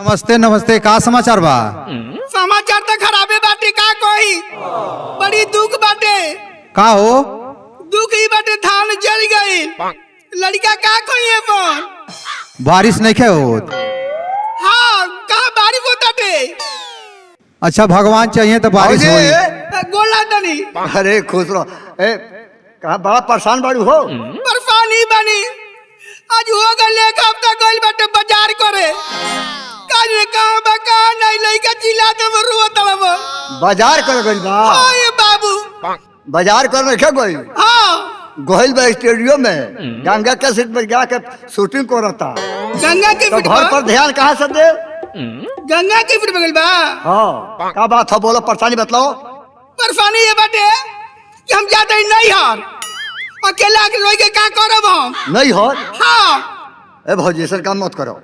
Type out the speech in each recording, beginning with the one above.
नमस्ते नमस्ते, का समाचार बा? समाचार तो खराबे बाटे का कोई बड़ी दुख बाटे। का हो? दुख ही बाटे, धान जल गई। लड़का का कोई है फोन? बारिश नहीं खे होत? हाँ कहाँ बारिश होता टे? अच्छा भगवान चाहिए तो बारिश होई। गोला तनी। अरे खुश रहो। कहा बड़ा परेशान बाड़ू हो? परेशान ही बनी। आज हो गए एक हफ्ता गइल बाटे बाजार करे। काज कहाँ बा कहाँ नहीं, लइका चिल्लाते वो रोत तड़बो। बाजार कर गइल बा? हाँ ये बाबू। बाजार कर क्या गइल? हाँ गइल बा स्टूडियो में, गंगा के सीट पर जाके शूटिंग को रहता। गंगा के तो फिट घर पर ध्यान कहाँ से दे? गंगा के फिट बगल बा। हाँ का बात है, बोलो परेशानी बतलाओ। परेशानी ये बाटे कि हम जाते ही नहीं हार, अकेला के रोई के का करब हम? नहीं हो? हाँ ए भौजी ऐसा काम मत करो।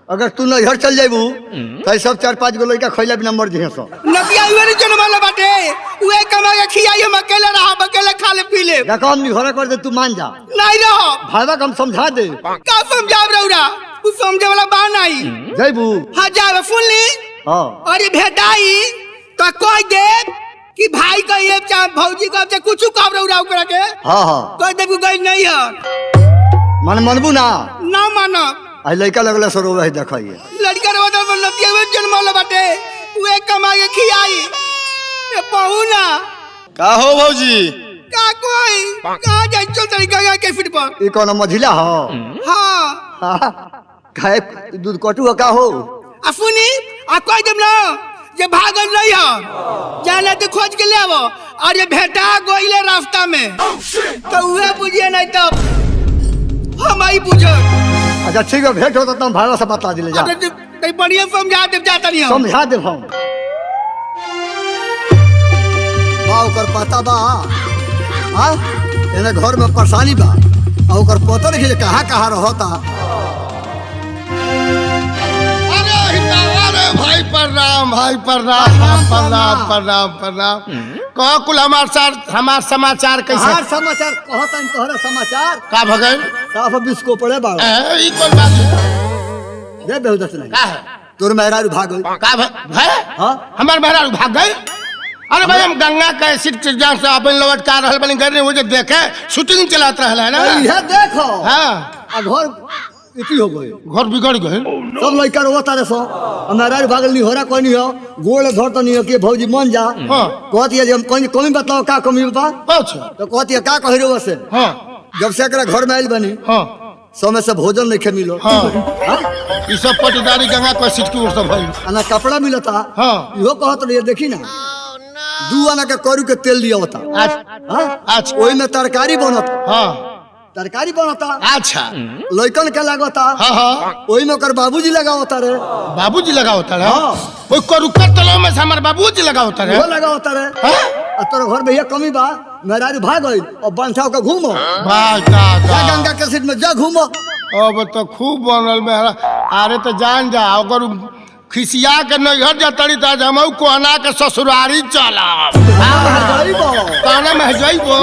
अगर तू नैहर चल जाबू तो सब 4-5 गो लड़का खैला बिना मर जिहे सो। नदिया हुए नहीं जन्म वाला बाटे, उहे कमा के खियाई, हम अकेले रहा, अकेले खा ले पी ले। देखो हम निहरा कर दे, तू मान जा। नहीं रहो भाईवा हम समझा दे। का समझाब रौरा, तू समझे वाला बा नहीं। जैबू? हाँ जावे सुनली। हाँ अरे भेटाई तो कोई दे कि भाई का ये चाहे भौजी का चाहे कुछ कब रौरा ओकरा के। हाँ हाँ कोई दे कि गई नहीं है। मन मनबू ना? ना मानब। आई लड़का लगला सो रोवे देखिए। लड़का रो तो नदिया हुए जन्म वाला बाटे, उहे कमा के खियाई। ये पहू ना का हो भौजी? का कोई कहाँ जाए चल तरी गंगा के फिट पर। ई कौन मझिला हो? हाँ खाए दूध कटू हो का हो? सुनी आ कोई जब ना जे भागल नहीं है जाने तो खोज के ले आवो, और ये भेटा गोइले रास्ता में तो उहे बुझिए नहीं तब हम आई बुझो। अच्छा ठीक है, भेंट होता तुम भाड़ा से बता दिले जा। कहीं बढ़िया समझा दे जाता नहीं हम। समझा दे हम। बाव कर पता बा? हाँ एने घर में परेशानी बा, और ओकर पता नहीं कि कहाँ कहाँ रहता। अरे भाई प्रणाम, भाई प्रणाम, प्रणाम प्रणाम प्रणाम। कहो कुल हमार समाचार कैसे? हमार समाचार कहता है, तोहरा समाचार का भगल? साफ बिस को पड़े बा। ई कौन बात है? दे बेहुदत नहीं। का है? तोर मेहरारू भाग गई। का भाई? हाँ हमार मेहरारू भाग गए? अरे भाई हम गंगा के सीट जहाँ से अपन लौट का रहल बनी घर वो जो देखे शूटिंग चलात रहल है ना। ये देखो हाँ आ घर इति हो गई, घर बिगड़ गए। सब लड़का रोता रे सो। मेहरारू भागल नहीं हो रहा, कोई नहीं हो गोड़ धरता नहीं हो कि भौजी मन जा। हाँ कहती है जे हम कोई कमी बताओ, का कमी बता? अच्छा तो कहती है का कही रो से? हाँ जब से एकरा घर में आइल बनी हाँ समय से भोजन नहीं खे मिलो। हाँ हाँ? ये सब पटीदारी गंगा के सीट की ओर से भइल। ना कपड़ा मिलता। हाँ इहो कहत रही देखी ना, 2 आना के करू के तेल लिया होता। अच्छा ओही में तरकारी बनता। हाँ तरकारी बनता, अच्छा लइकन के लागता। हाँ हाँ ओही में ओकर बाबूजी लगा होता रे। बाबूजी लगा होता है? हाँ। वो करुकर तलाव में से हमारे बाबूजी लगा होता है? वो लगा होता रे। हाँ? आ तोर घर में ये कमी बा, मेहरारू भाग गई और बंठा के घूमो। वाह जा गंगा के सीट में जा घूमो। अब तो खूब बनल में अरे तो जान जा, अगर खिसिया के नैहर जातड़ी तो आज हम कोहना के ससुरारी चला कहना में जइबो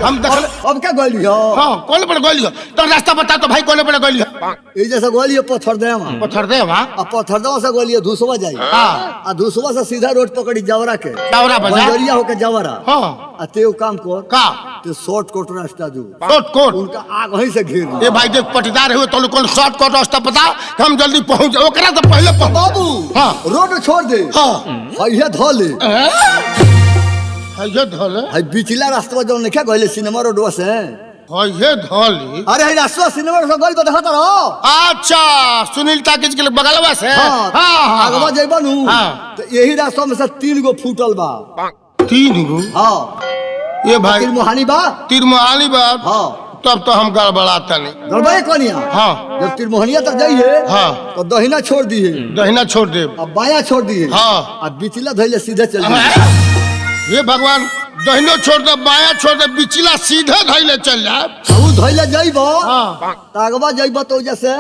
हम देख। अब क्या गोली हो? हाँ कौन पर गोली हो? तो रास्ता बता तो भाई कौन पर गोली हो? ये जैसे गोली पत्थर दे वहाँ, पत्थर दे वहाँ। अब पत्थर दे से गोली धूसवा जाई। हाँ आ धूसवा से सीधा रोड पकड़ी जावरा के, जावरा बाजार। बंजरिया होके जावरा। हाँ आ ते काम कर का ते शॉर्ट कट रास्ता जो कोट कोट उनका आग वहीं से घेर ली। ये भाई देख पटीदार हुए तो कौन शॉर्ट कट रास्ता बता कि हम जल्दी पहुंच जाओ। ओकरा तो पहले पहुंच। बाबू हाँ रोड छोड़ दे। हाँ ये धो ले। ये धोले है बिचला रास्ता जो नहीं क्या गइले सिनेमा रोड से। ये धोली। अरे है रास्ता सिनेमा रोड से गइल तो देखत रहो। अच्छा सुनील ताकिज के बगलवा से। हां हाँ आगवा जइबा नु हाँ। तो यही रास्ता में से 3 गो फूटल बा। 3 गो? हां ये भाई तिरमोहानी बा। तिरमोहानी बात। हां तब तो हम गड़बड़ाता नहीं। गड़बड़े कोनिया। हाँ जब तिरमोहनिया तक जाइए हाँ तो दहिना छोड़ दिए, दहिना छोड़ दे। अब बाया छोड़ दिए। हाँ अब बिचला धइले सीधे चल दिए। ये भगवान दहिनो छोड़ दे, बाया छोड़ दे, बिचला सीधे धइले चल जा। ऊ धइले जाइबो। हाँ तागवा जाइबो तो जैसे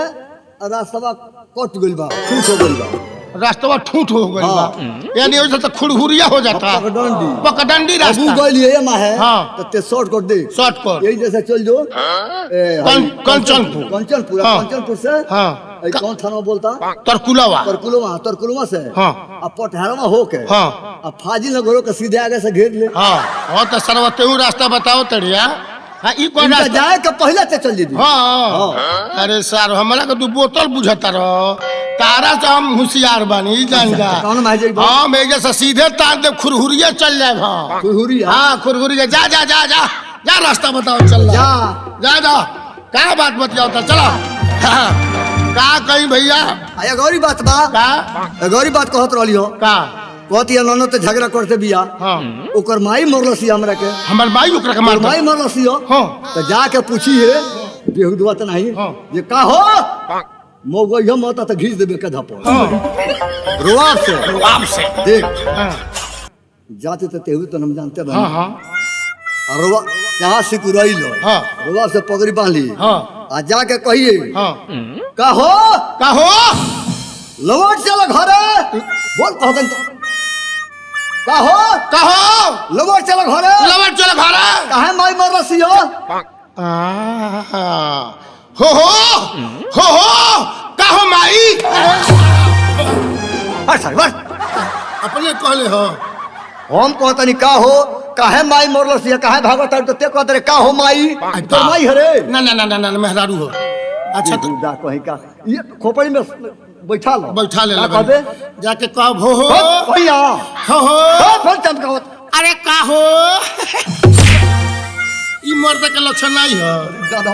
रास्ता कट गइल बा, फूट हो गइल बा। रास्ता ठूठ हो गई बा। यानी वैसे तो खुरहुरिया हो जाता। पकडंडी पकडंडी अब रास्ता। गइल ये मा है। हाँ। तो ते शॉर्ट कट दे। शॉर्ट कट यही जैसे चल जो कंचनपुर। कंचनपुर हाँ। कंचनपुर से हाँ ए कौन थाना बोलता तरकुलवा तरकुलवा से हाँ। अब पटहरवा होके हाँ। अब फाजिल घरों के सीधे आगे से घेर ले हाँ तो सरवा तेहू रास्ता बताओ तड़िया। हाँ ई कौन इनका रास्ता? जाए के पहले से चल जी हाँ अरे सर हमरा के तू बोतल बुझता रहो तारा से हम होशियार बानी जान जा। कौन माजे हाँ मैं जैसे सीधे तार दे खुरहुरिया चल जाए। हाँ खुरहुरी हाँ खुरहुरिया जा जा जा जा जा रास्ता बताओ चल जा जा जा क्या बात बतियाओ तो चलो। हाँ, का कहीं भैया आया गौरी बात बा का गौरी बात कहत रहली हो का कहती ननो ते झगड़ा करते बिया हाँ ओकर माई मरलसी हमरा के हमार माई ओकरा के मार माई मरलसी हो हाँ तो जाके पूछी है बेहुदवा त नहीं हाँ। ये का हो मोगो मत त घीच देबे के धपो हाँ रुआब से देख हाँ जाते तो तेहू तो हम जानते हाँ बा हाँ और रुआ यहाँ सिकुराई लो हाँ। रुआब से पगड़ी बांध ली हाँ आ जाके कहिए हाँ का हो का हो लौट चलो घरे बोल कहतन तो का हो कहो लौट चलो घरे लवर चल घर काहे माई मरलसी हो हो कहो माई अपने कहले हो हम कहतनी का हो काहे माई मरलसी है काहे भागत है तो ते कहत रे का हो माई तो माई हरे ना ना ना ना ना मेहरारू हो। अच्छा तो जा कहीं का ये खोपड़ी में बैठा लो बैठा ले का लगन। कहबे जाके कह हो भैया हो फिर चमकावत अरे का हो ई मर्द के लक्षण नहीं हो। दादा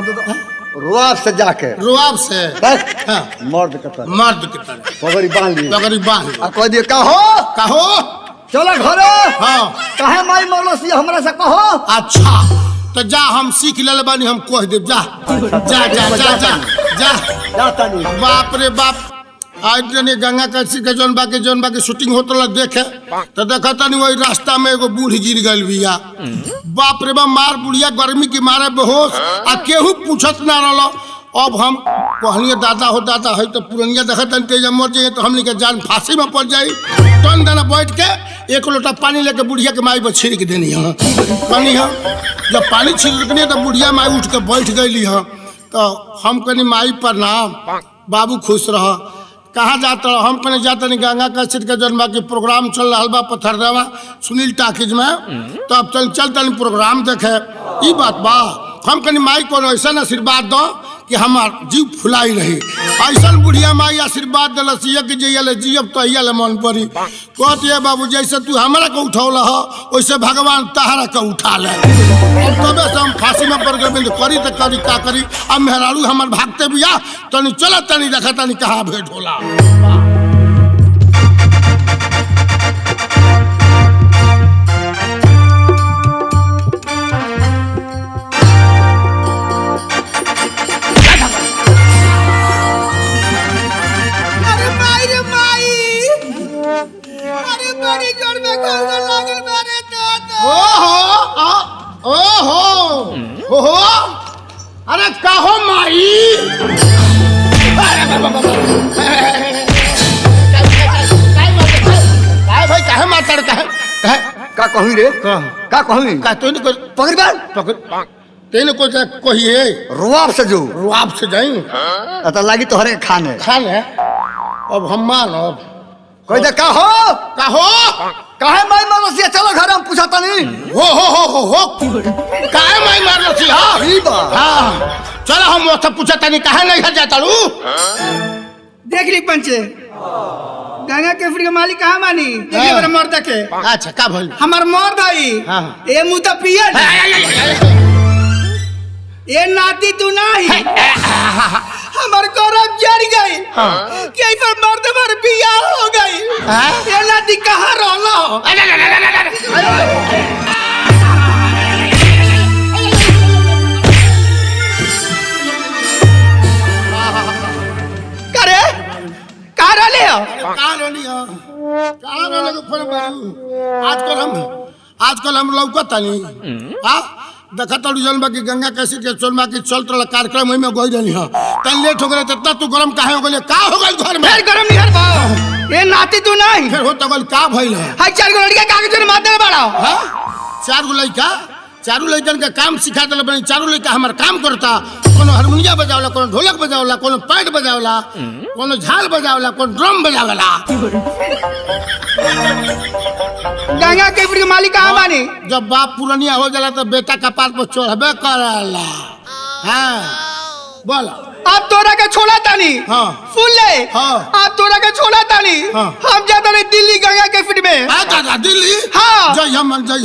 रुआब से जाके रुआब से हाँ, मर्द के तरह मर्द की तरह पगड़ी बांध ली लगरी बांध आ कह दिए का हो कहो चलो घरे हाँ काहे माई मरलसी हमरा से कहो अच्छा तो जा हम सीख ले बानी हम कह देब जा जा जा जा जा जा जाता नहीं बाप रे बाप आज जने गंगा कैसी के जोन बाकी शूटिंग होत रहा देखे तो देखा तनी वही रास्ता में एगो बूढ़ गिर गल बिया। बाप रे बाप मार बुढ़िया गर्मी के मारे बेहोश आ केहू पूछत ना रहो। अब हम कहलिए दादा हो दादा है तो पुरनिया देखा तनी तेज मर जाइए तो हमने के जान फांसी में पड़ जाई। टन दाना बैठ के एक लोटा पानी लेके बुढ़िया के माई पर छिड़क देनी है कहनी है जब पानी छिड़कनी तो बुढ़िया माई उठ के बैठ गई है तो हम कहनी माई प्रणाम बाबू खुश रह। कहाँ जाता हम कने जाता नहीं गंगा कैसेट के जन्म के प्रोग्राम चल रहा बा पथरदेवा सुनील टाकिज में तो अब चल तनी प्रोग्राम देखे ई बात बा हम कनी माई को ऐसा आशीर्वाद दो कि हमार जीव फुलाई रही। ऐसा बुढ़िया माई आशीर्वाद दिलसिया कि जैले जियब तो अले मन पड़ी कहती है बाबू जैसे तू हमरा के उठौल हो वैसे भगवान तहरा के उठा ले। तबे से हम फांसी में पड़ गए करी तो करी का करी। अब मेहरारू हमार भागते बिया तनी चल तनी देखा तनी कहाँ भेंट होला। अरे माई रे माई अरे बड़ी जोर में गंगा लागल मारे ओहो अरे कहो माई भाई काहे मातर का कहूं रे का कहूं का तो नहीं पकड़ बांध पकड़ तेने को कहिए रुआब से जो रुआब से जाई अत लागी तोहरे खाने खाने अब हम मानब कोई दे का हो काहे माई मरलसी चलो घर हम पूछा तनी हो काहे माई मारलसी हां ई बा हां चलो हम ओथे पूछा तनी काहे नहीं हट जाता लू देख ली पंचे गंगा के फ्री के मालिक कहाँ मानी देखिए मेरा मर्द के अच्छा का भइल हमार मर्द है हाँ। ए मुंह तो पिया ये नाती तू नहीं हमार करब जड़ गई कि आई पर मर्द भर बिया हो गई ये नाती कहाँ रहला हो करे कहाँ रहले हो आजकल हम लौकत नहीं हाँ देखत जन बाकी गंगा कैसे के चोलमा की चल रहा कार्यक्रम वही में गई रही हाँ तन लेट हो गए तब तू गरम काहे हो गए का हो गए घर में फिर गरम नहीं हर ये नाती तू नहीं फिर हो तो का भइल है हाय चार गो लड़का कागज में मार दे बड़ा हाँ? 4 गो लड़का चारू लड़कन के काम सिखा दिल बनी। चारू लड़का हमार काम करता। कोनो हारमोनिया बजावला, कोनो ढोलक बजावला, कोनो पैड बजावला, कोनो झाल बजावला, कोनो ड्रम बजावला। गंगा के फिर मालिक कहाँ बानी? जब बाप पुरनिया हो जाला तो बेटा कपार पर चढ़बे करला। हाँ बोला। आप तोरा के छोड़ा तानी। हाँ। सुन ले। हाँ। आप तोरा के छोड़ा तानी। हाँ। हम जाता नहीं दिल्ली गंगा के फिर में। दादा दिल्ली। हाँ। जय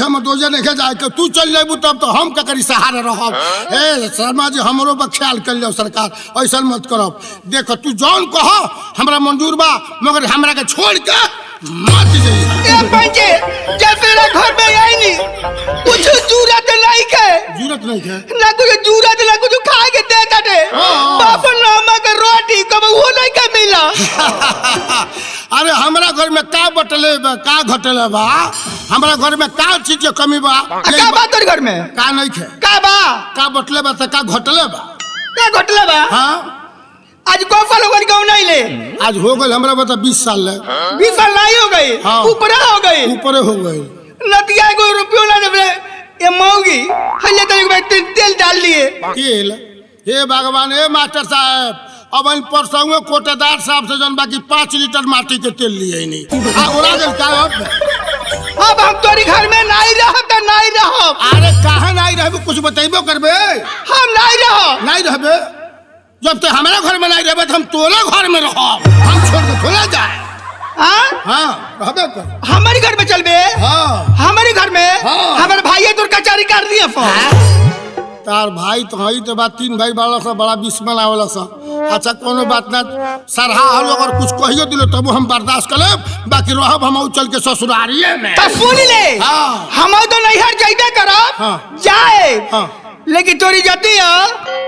हम दोजे नहीं जाए के तू चल जाबू तब तो हम ककरी सहारे रहब। ए शर्मा जी हमरो पर ख्याल कर लो सरकार ऐसा मत करब। देखो तू जौन कहो हमरा मंजूर बा मगर हमरा के छोड़ के मत जाइए। ए पंचे जैसे घर में आई नहीं कुछ जरूरत नहीं है। जरूरत नहीं है ना कुछ जरूरत ना कुछ खाए के देता थे। बाप नमक रोटी कब वो नहीं के मिला। अरे हमरा घर में का बटले बा का घटले बा। हमरा घर में का चीज के कमी बा। का बात तेरे घर में का नहीं है का बा का बटले बा तो का घटले बा। का घटले बा। हाँ आज को फल होकर गाँव नहीं ले। आज हो गए हमरा बता 20 साल ले। 20 साल नहीं हो गई। हाँ। ऊपर हो गई। ऊपर हो गए नदिया को रुपयो ना दे ये मौगी हल्ले तक तेल डाल लिए। तेल हे भगवान हे मास्टर साहब अब इन परसों कोटेदार साहब से जन बाकी 5 लीटर माटी के तेल लिए ही नहीं। हाँ उड़ा गल का अब हम तोरी घर में नहीं रह तो नहीं रहो। अरे कहाँ नहीं रहबे कुछ बतेबो करबे। हम नहीं रहो। नहीं रहबे जब तक हमारे घर में नहीं रहबे तो हम तोरे घर में रहो। हम छोड़ के थोड़ा जाए। हाँ रहबे कर हमारे घर में चलबे। हाँ हमारे घर में। हाँ। हमारे भाई तो कचहरी कर दिए तार भाई तो हई तो बात 3 भाई वाला सा बड़ा बिस्मल आवला सा। अच्छा कोनो बात ना सरहा हल अगर कुछ कहियो दिलो तब हम बर्दाश्त कर लेब। बाकी रहब हम चल के ससुरारिये में। तो सुन ले। हाँ। हम तो नहीं हर जाइबे करब। हाँ। जाए। हाँ। लेकिन तोरी जाती है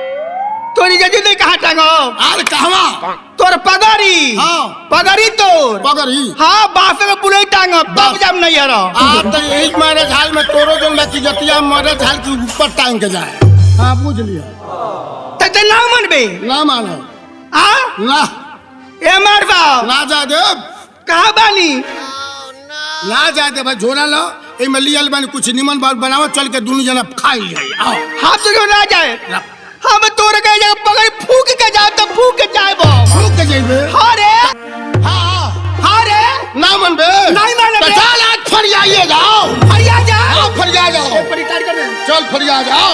तोरी जाती नहीं कहाँ टांगो। अरे कहवा तोर पगड़ी। हाँ। पगड़ी तोर पगड़ी। हाँ बाप के पुले टांगो तब जब नहीं हरो। आप तो यही मारे झाल में तोरो जो बाकी जतिया मारे झाल के ऊपर टांग के जाए। हाँ बुझ लिया ते ना मनबे ना मानो ना ए मारवा ना जा दे कहाँ बानी ना जा दे भाई झोला लो ए में लियल बन कुछ निमन बात बनाओ चल के दोनों जना खाई जाए। आओ हाथ तो ना जाए। हम तोर के जगह पकड़ फूक के जाए तो फूक के जाए वो फूक के जाइबे। हाँ रे हाँ हाँ रे ना मनबे नहीं मानबे। तो चल आज फरियाइए जाओ। फरिया जा आओ फरिया जाओ चल फरिया जाओ।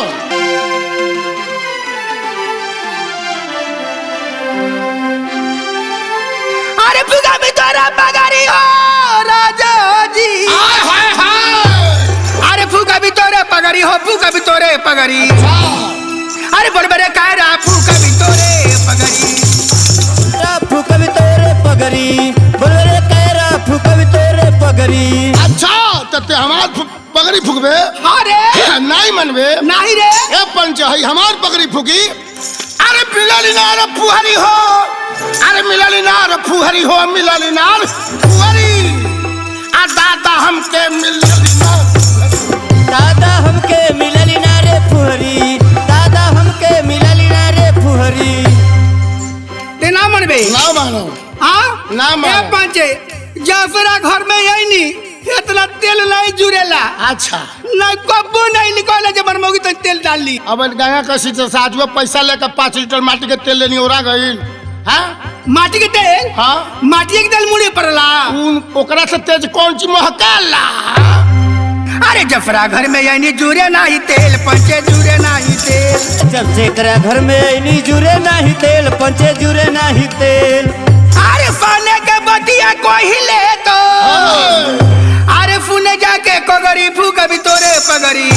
अरे फूका में तोरा पगड़ी हो राजा जी। हाय हाय हाय अरे फूका भी तोरे पगड़ी हो फूका भी तोरे पगड़ी। अरे बोल बड़े कह रहा फूका भी तोरे पगड़ी। फूका भी तोरे पगड़ी बोल रे कह रहा फूका भी तोरे पगड़ी। अच्छा तो ते हमार पगड़ी फूकबे। हाँ रे नहीं मनबे नहीं रे ए पंच है हमार पगड़ी फूकी। अरे मिलली नार फुहरी हो। अरे मिलली नार फुहरी हो मिलली नार फुहरी। आ दादा हमके मिलली नार दादा हमके मिलली ना रे फुहरी। दादा हमके मिलली ना रे फुहरी। ते ना मनबे ना मानो हाँ ना मानो। ए पंचे जाफरा घर में यही नहीं इतना तेल नहीं जुड़ेला। अच्छा नहीं कब्बू नहीं निकाले जब मरमोगी तो तेल डाल ली। अब गंगा कसी से साजवा पैसा लेकर 5 लीटर माटी के तेल लेनी ओरा गई। हाँ माटी के तेल हाँ माटी के तेल मुड़ी पड़ला। ओकरा से तेज कौन ची महकाला। अरे जफरा घर में यही जुरे नहीं तेल पंचे जुरे नहीं तेल। जब से करा घर में नहीं जुरे नहीं तेल पंचे जुरे नहीं तेल। अरे फाने के बतिया कोई ले तो अरे फूने जाके कोगरी फूका भी तोरे पगड़ी।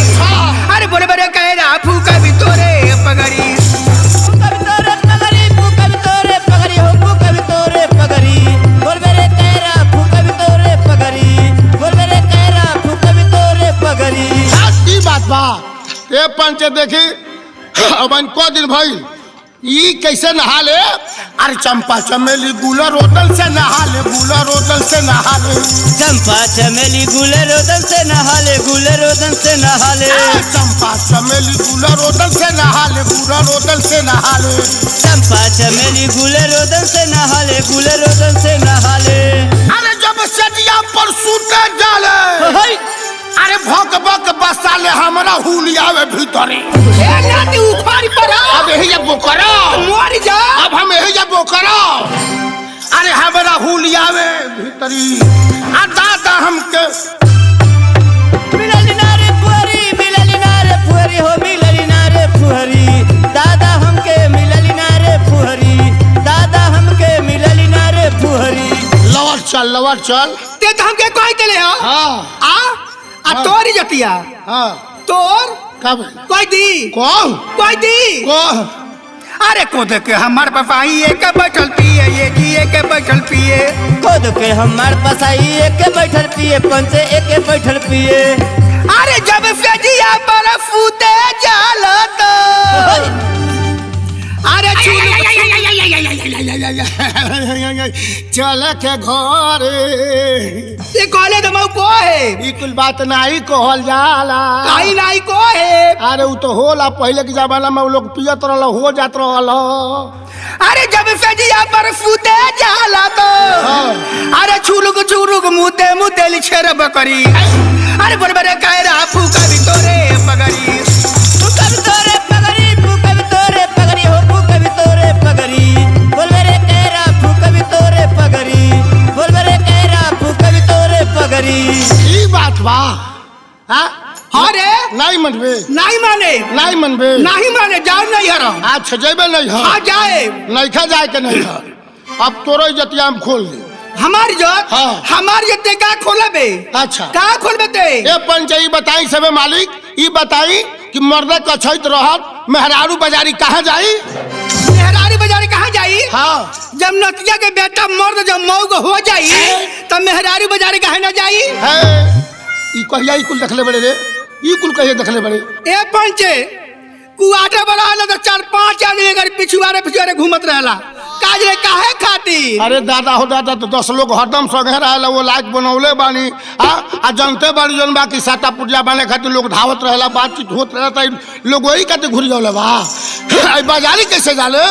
अरे बोले बड़े कह रहा फूका भी तोरे पगड़ी। फूका भी तोरे पगड़ी फूका भी तोरे पगड़ी हो फूका भी तोरे पगड़ी। बोल मेरे कह रहा फूका भी तोरे पगड़ी। बोल मेरे कह रहा फूका भी तोरे पगड़ी। की बात बा ए पंच देखी अब को दिन भाई ई कैसे नहा ले। अरे चंपा चमेली गुलर रोदल से नहा ले गुलर रोदल से नहा ले। चंपा चमेली गुले रोदन से नहा ले गुले रोदन से नहा ले। चंपा चमेली गुलर रोदल से नहा ले गुलर रोदल से नहा ले। चंपा चमेली गुले रोदन से नहा ले गुले रोदन से नहा ले। अरे जब सटिया पर सूते डाले अरे भोक भोक बसा ले हमरा हुलियावे भीतरे ए नाती उखाड़ी पड़ा अब यही जब करो मर जा अब हम यही जब करो अरे हमरा हुलियावे भीतरी आ दादा हमके मिलली ना रे फुहरी मिलली ना रे फुहरी हो मिलली ना रे फुहरी दादा हमके मिलली ना रे फुहरी दादा हमके मिलली ना रे फुहरी लवर चल ते तो हमके कोई देले हो हाँ आ तोरी जतिया हाँ तोर कब कोई दी कोई दी अरे खुद के हमार पपाई एक बैठल पिए ये जी एक बैठल पिए खुद के हमार पसाई एक बैठल पिए पंचे एक बैठल पिए अरे जब फेजिया पर फूटे जाल तो अरे चल के घर ये कॉलेज हम को है ई कुल बात नहीं कहल जाला काई नहीं को है अरे वो तो होला पहले के जमाना में वो लोग पियत रहल हो जात रहल अरे जब फेजिया पर फूटे जाला तो अरे छुरुक मुद्दे मुद्दे लिछेर बकरी अरे बड़बड़े कायरा फूका भी तोरे पगड़ी फूका भी तोरे पगड़ी फूका भी तोरे पगड़ी हो फूका भी तोरे पगड़ी बोल मेरे कहरा फूका भी तोरे पगड़ी बोल मेरे कहरा फूका भी तोरे पगड़ी ई बात बा हां अरे नहीं मनबे नहीं माने जाओ नहीं हरो अच्छा जेबे नहीं है आ जाए नहीं खा जाए के नहीं है अब तोरो जतिया हम खोल दे हमार जोत हाँ। हमार जते का खोलबे अच्छा का खोलबे ते ए पंचायत बताई सबे मालिक ई बताई कि मर्दे कछैत रहत मेहरारू बाजारी कहाँ जाई मेहरारी बाजारी कहाँ जाई हाँ जब नतिया के बेटा मर्द जब मौग हो जाई तब मेहरारी बाजारी कहाँ न जाई है ई कहिया ई कुल देखले बड़े रे ई कुल कहिया देखले बड़े ए पंचे कुआटा बड़ा हला तो 4-5 आदमी अगर पिछुआरे घूमत रहला काज रे काहे खातिर अरे दादा हो दादा तो 10 लोग हरदम संगे रहला वो लायक बनौले बानी आ जनते बानी जन बाकी साटा पुटिया बने खातिर लोग धावत रहला बातचीत होत रहता लोग वही खातिर घुरी जावले बा आई बाजारी कैसे जाले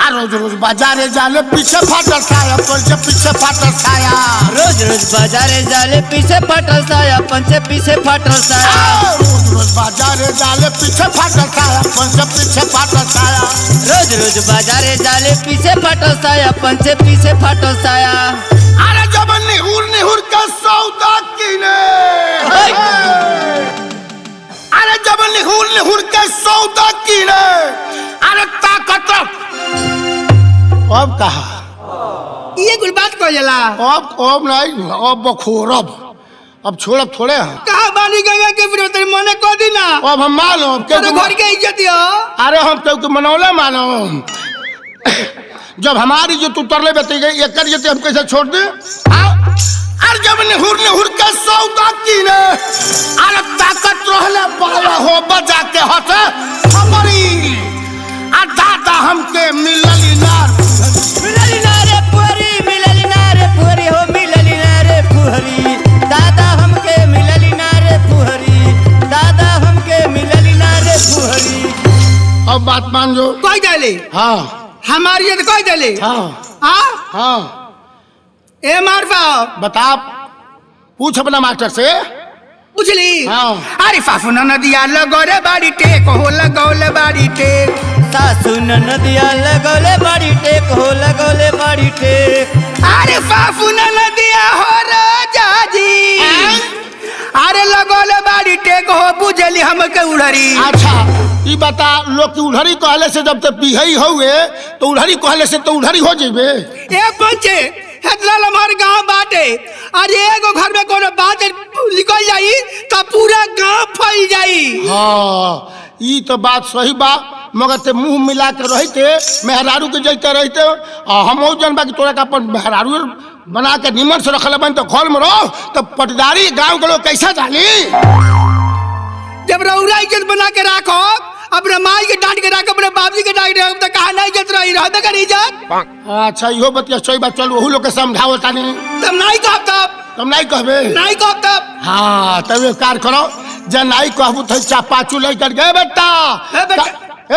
आ रोज बाजारे जाले पीछे फाटल साया पंचे पीछे फाटल साया रोज बाजारे जाले पीछे फाटल साया पंचे पीछे फाटल साया रोज बाजारे जाले पीछे फाटल साया पंचे पीछे फाटल साया रोज बाजारे जाले पीछे फाटल साया पंचे पीछे फाटल साया अरे जब निहुर का सौदा किने अरे जब निहुर के सौदा किने अरे ताकत अब कहा ये कुल बात कह जाला अब नहीं अब बखोरब अब छोड़ब थोड़े हैं कहा बानी गंगा के फिर तेरे मने को दी ना अब हम मानो तेरे घर के इज्जत हो अरे हम तो मनौले मानो जब हमारी जो तू तरले बेटी गई एक कर हम कैसे छोड़ दे अरे जब निहुर के सौदा कीने अरे ताकत रहले पाया हो बजा के हटे हमारी आ दादा हमके मिलली नार मिलली ना रे फुहरी मिलली ना रे फुहरी हो मिलली ना रे फुहरी दादा हमके मिलली ना रे फुहरी दादा हमके मिलली ना रे फुहरी अब बात मान जो कोई देले हाँ हमारी ये कोई देले हाँ हाँ हाँ ए मारफा बता पूछ अपना मास्टर से पूछली हाँ। अरे फाफू नदिया लगोरे बाड़ी टेक हो लगौले बाड़ी टेक सासू नदिया लगौले बाड़ी टेक हो लगौले बाड़ी टेक अरे फाफू नदिया हो राजा जी अरे लगौले बाड़ी टेक हो बुझली हमके उड़री अच्छा ई बता लोग की उड़हरी कहले से जब तक पिहई हुए तो उड़हरी कहले से तो उड़हरी हो जेबे ए पंचे हेतला हमार गांव बाटे अरे एगो घर में कोनो बात निकल जाई तो पूरा गांव फैल जाई हाँ ई तो बात सही बा मगर ते मुंह मिला के रहते मेहरारू के जैते रहते हम जन बा कि तोरा का अपन मेहरारू बना के निमन से रखले बन तो घर में रहो तो पटदारी गांव के लोग कैसा जानी जब रौरा इज्जत बना के राखो अपने माई के डांट के राखो अपने बाबजी के डांट के राखो तो कहा नहीं इज्जत रही रहबे कर इज्जत अच्छा इहो बतिया सही बात चल वही लोग के समझाओ तानी तब नहीं कहब तुम नहीं कहबे नहीं कहब तब हाँ तब एक कार करो जब नहीं कहबू तो चापाचू लेकर गए बेटा ए बेटा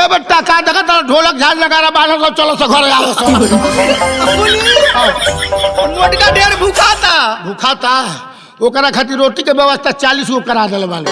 ए बेटा का देखा तो ढोलक झाल नगारा बांधो सब चलो से घर आओ सब मोटका ढेर भूखा था भूखा था ओकरा खातिर रोटी के व्यवस्था 40 गो करा दिल बानी